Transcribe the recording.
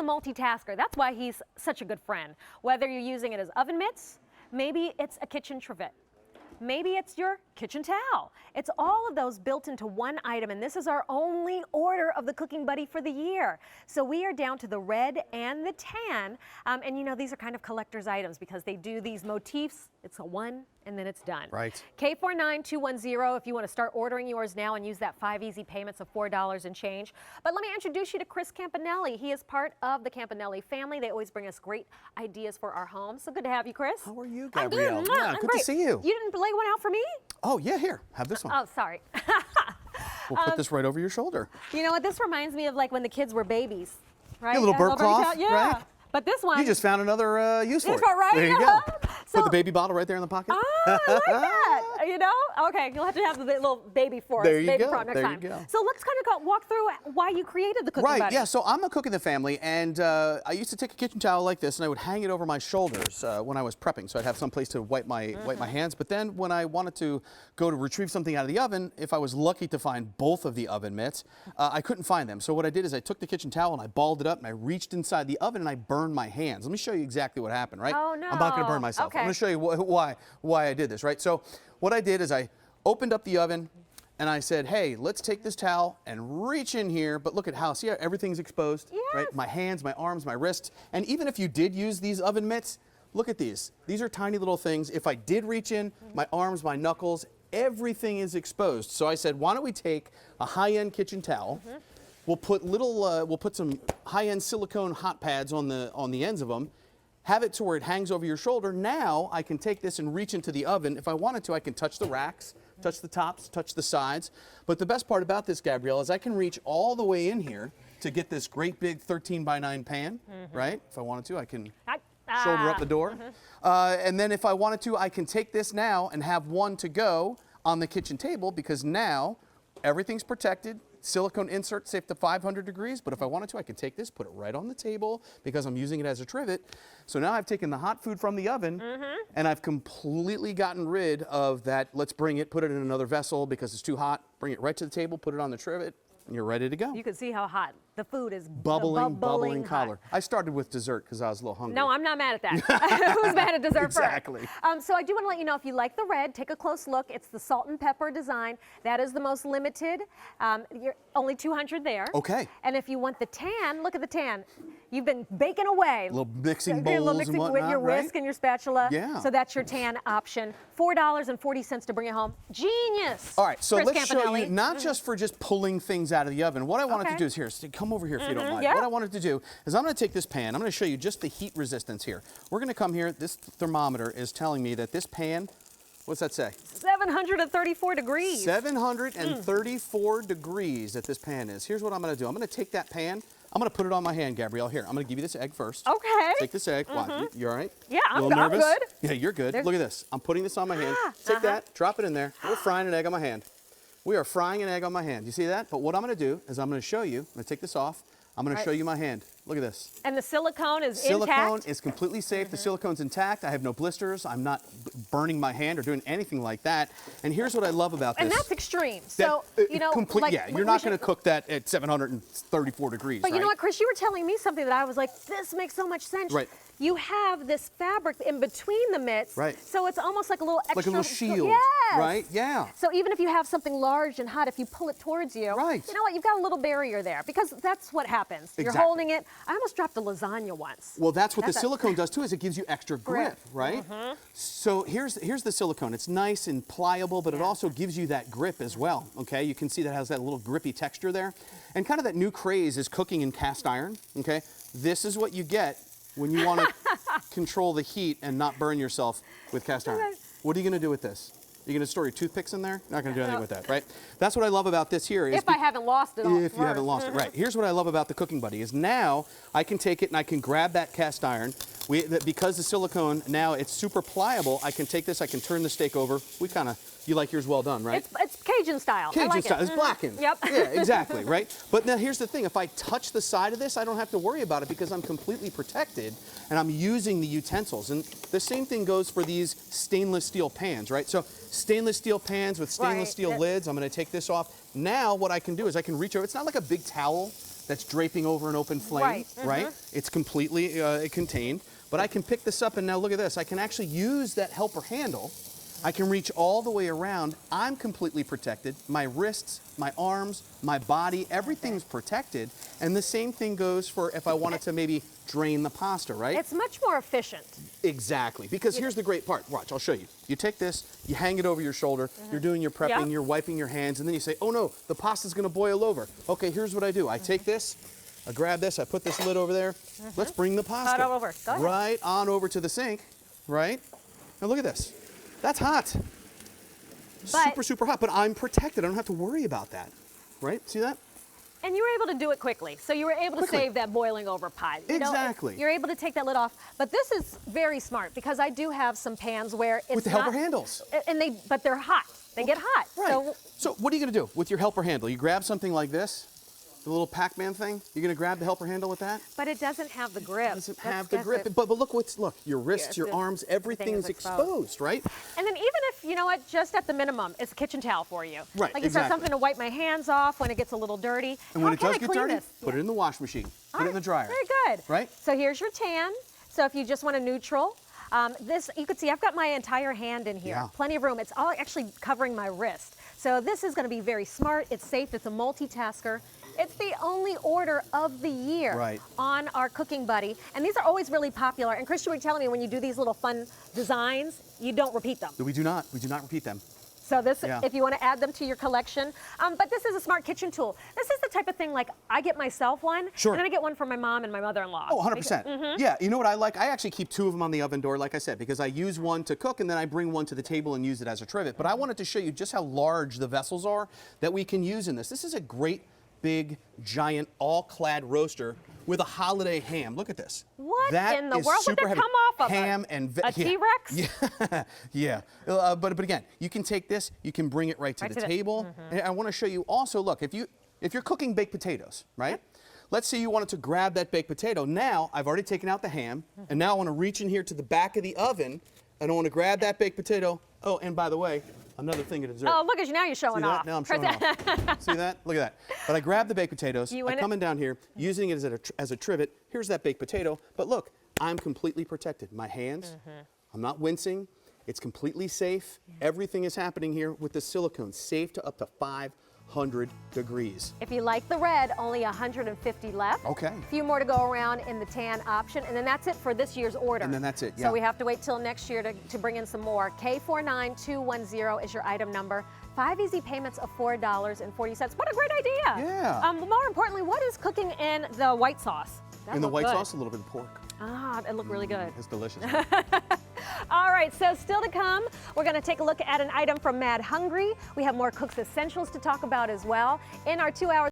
a multitasker. That's why he's such a good friend. Whether you're using it as oven mitts, maybe it's a kitchen trivet. Maybe it's your kitchen towel. It's all of those built into one item, and this is our only order of the Cooking Buddy for the year. So we are down to the red and the tan, and you know, these are kind of collector's items because they do these motifs. It's a one and then it's done. Right. K49210 if you want to start ordering yours now and use that 5 easy payments of $4 and change. But let me introduce you to Chris Campanelli. He is part of the Campanelli family. They always bring us great ideas for our homes. So good to have you, Chris. How are you, Gabrielle? I'm good. Yeah, good to see you. You didn't lay one out for me? Oh, yeah, here. Have this one. Oh, sorry. We'll put this right over your shoulder. You know what? This reminds me of like when the kids were babies, right? A little bird cloth, yeah. right? But this one. You just found another use for it. Right? There you go. Put the baby bottle right there in the pocket. I like that. You know? Okay, you'll have to have the little baby for us. There you baby go. Next There time. you go. So let's kind of walk through why you created the Cooking Buddy. Right, yeah, so I'm a cook in the family, and I used to take a kitchen towel like this, and I would hang it over my shoulders when I was prepping, so I'd have some place to wipe my hands. But then when I wanted to go to retrieve something out of the oven, if I was lucky to find both of the oven mitts, I couldn't find them. So what I did is I took the kitchen towel and I balled it up, and I reached inside the oven, and I burned my hands. Let me show you exactly what happened, right? Oh, no. I'm not going to burn myself. Okay. I'm going to show you why I did this, right? So what I did is I opened up the oven, and I said, hey, let's take this towel and reach in here, but look at how, see how everything's exposed, right? My hands, my arms, my wrists, and even if you did use these oven mitts, look at these. These are tiny little things. If I did reach in, my arms, my knuckles, everything is exposed. So I said, why don't we take a high-end kitchen towel, we'll put some high-end silicone hot pads on the ends of them, have it to where it hangs over your shoulder. Now I can take this and reach into the oven. If I wanted to, I can touch the racks, touch the tops, touch the sides. But the best part about this, Gabrielle, is I can reach all the way in here to get this great big 13x9 pan, right? If I wanted to, I can shoulder up the door. And then if I wanted to, I can take this now and have one to go on the kitchen table, because now everything's protected. Silicone insert safe to 500 degrees, but if I wanted to, I could take this, put it right on the table because I'm using it as a trivet. So now I've taken the hot food from the oven and I've completely gotten rid of that, let's bring it, put it in another vessel because it's too hot, bring it right to the table, put it on the trivet, and you're ready to go. You can see how hot the food is. Bubbling color. I started with dessert because I was a little hungry. No, I'm not mad at that. Who's mad at dessert Exactly. first? So I do want to let you know, if you like the red, take a close look. It's the salt and pepper design. That is the most limited. You're only 200 there. Okay. And if you want the tan, look at the tan. You've been baking away. Little mixing bowls little mixing and whatnot, with your whisk and your spatula. Yeah. So that's your tan option. $4.40 to bring it home. Genius. All right, so Chris let's show Campanelli. you, not just for just pulling things out of the oven. What I wanted to do is, here, come over here if you don't mind. Yeah. What I wanted to do is I'm going to take this pan. I'm going to show you just the heat resistance here. We're going to come here. This thermometer is telling me that this pan, what's that say? 734 degrees. 734 degrees that this pan is. Here's what I'm going to do. I'm going to take that pan. I'm going to put it on my hand, Gabrielle. Here, I'm going to give you this egg first. Okay. Take this egg. Wow, you all right? Yeah, I'm nervous? good. Yeah, you're good. Look at this. I'm putting this on my hand. Take that, drop it in there. We're frying an egg on my hand. We are frying an egg on my hand. You see that? But what I'm going to do is I'm going to show you. I'm going to take this off. I'm going to show you my hand. Look at this. And the silicone is intact? Silicone intact? is completely safe. The silicone's intact. I have no blisters. I'm not burning my hand or doing anything like that. And here's what I love about this. And that's extreme. So, you know, yeah, you're not going to cook that at 734 degrees, But you know what, Chris, you were telling me something that I was like, this makes so much sense. Right. You have this fabric in between the mitts. Right. So it's almost like a little extra. Like a little shield. Yes. Right? Yeah. So even if you have something large and hot, if you pull it towards you, right. You know what, you've got a little barrier there, because that's what happens. Exactly. You're holding it. I almost dropped a lasagna once. Well, that's what the silicone does too, is it gives you extra grip, right? Mm-hmm. So here's the silicone. It's nice and pliable, but it also gives you that grip as well, okay? You can see that it has that little grippy texture there. And kind of that new craze is cooking in cast iron, okay? This is what you get when you want to control the heat and not burn yourself with cast iron. What are you going to do with this? You're going to store your toothpicks in there? You're not going to do anything with that, right? That's what I love about this here. If I haven't lost it all. If you haven't lost it, right. Here's what I love about the Cooking Buddy is now I can take it and I can grab that cast iron. Because the silicone, now it's super pliable, I can take this, I can turn the steak over. You like yours well done, right? It's Cajun style. Cajun I like style. It. It's blackened. Yep. Yeah, exactly, right? But now here's the thing. If I touch the side of this, I don't have to worry about it because I'm completely protected and I'm using the utensils. And the same thing goes for these stainless steel pans, right? So stainless steel pans with stainless steel lids. I'm going to take this off. Now what I can do is I can reach over. It's not like a big towel that's draping over an open flame, right? It's completely contained. But I can pick this up, and now look at this. I can actually use that helper handle. I can reach all the way around. I'm completely protected. My wrists, my arms, my body, everything's protected. And the same thing goes for if I wanted to maybe drain the pasta, right? It's much more efficient. Exactly, because here's the great part. Watch, I'll show you. You take this, you hang it over your shoulder, you're doing your prepping, you're wiping your hands, and then you say, oh no, the pasta's gonna boil over. Okay, here's what I do. I take this, I grab this, I put this lid over there. Let's bring the pasta over. Go ahead. right on over to the sink, right? Now look at this. That's hot. Super, super hot, but I'm protected. I don't have to worry about that, right? See that? And you were able to do it quickly. So you were able to save that boiling over pie. You Exactly. know, you're able to take that lid off. But this is very smart because I do have some pans where it's with the helper handles. And but they're hot. They get hot. Right. So what are you gonna do with your helper handle? You grab something like this, the little Pac-Man thing. You're gonna grab the helper handle with that? But it doesn't have the grip. It doesn't have the grip. But look your wrists, your arms, everything's exposed, right? And then even if, you know what, just at the minimum, it's a kitchen towel for you. Right, like it's something to wipe my hands off when it gets a little dirty. And when it does get dirty, this? put it in the wash machine. Put it in the dryer. Very good. Right? So here's your tan. So if you just want a neutral, this, you can see I've got my entire hand in here. Yeah. Plenty of room. It's all actually covering my wrist. So this is going to be very smart. It's safe. It's a multitasker. It's the only order of the year on our Cooking Buddy. And these are always really popular. And Chris, you were telling me when you do these little fun designs, you don't repeat them. We do not. We do not repeat them. So this, if you want to add them to your collection, but this is a smart kitchen tool. This is the type of thing like I get myself one, and then I get one for my mom and my mother-in-law. Oh, 100%. Yeah, you know what I like? I actually keep 2 of them on the oven door, like I said, because I use one to cook and then I bring one to the table and use it as a trivet. But I wanted to show you just how large the vessels are that we can use in this. This is a great, big, giant, all-clad roaster with a holiday ham. Look at this. What in the world would that come off of? Ham and a T-Rex? Yeah, yeah. But again, you can take this, you can bring it right to the table. And I want to show you also. Look, if you're cooking baked potatoes, right? Let's say you wanted to grab that baked potato. Now I've already taken out the ham, and now I want to reach in here to the back of the oven, and I want to grab that baked potato. Oh, and by the way, another thing of dessert. Oh, look at you, now you're showing off. Now I'm showing off. See that? Look at that. But I grab the baked potatoes, I come in down here, using it as a trivet. Here's that baked potato. But look, I'm completely protected. My hands, I'm not wincing. It's completely safe. Everything is happening here with the silicone, safe to up to 500 degrees. If you like the red, only 150 left. Okay. A few more to go around in the tan option, and then that's it for this year's order. And then that's it, So we have to wait till next year to bring in some more. K49210 is your item number. 5 easy payments of $4.40. What a great idea. Yeah. More importantly, what is cooking in the white sauce? In the white sauce, a little bit of pork. Ah, it looked really good. It's delicious. All right, so still to come, we're going to take a look at an item from Mad Hungry. We have more Cook's Essentials to talk about as well in our 2 hours.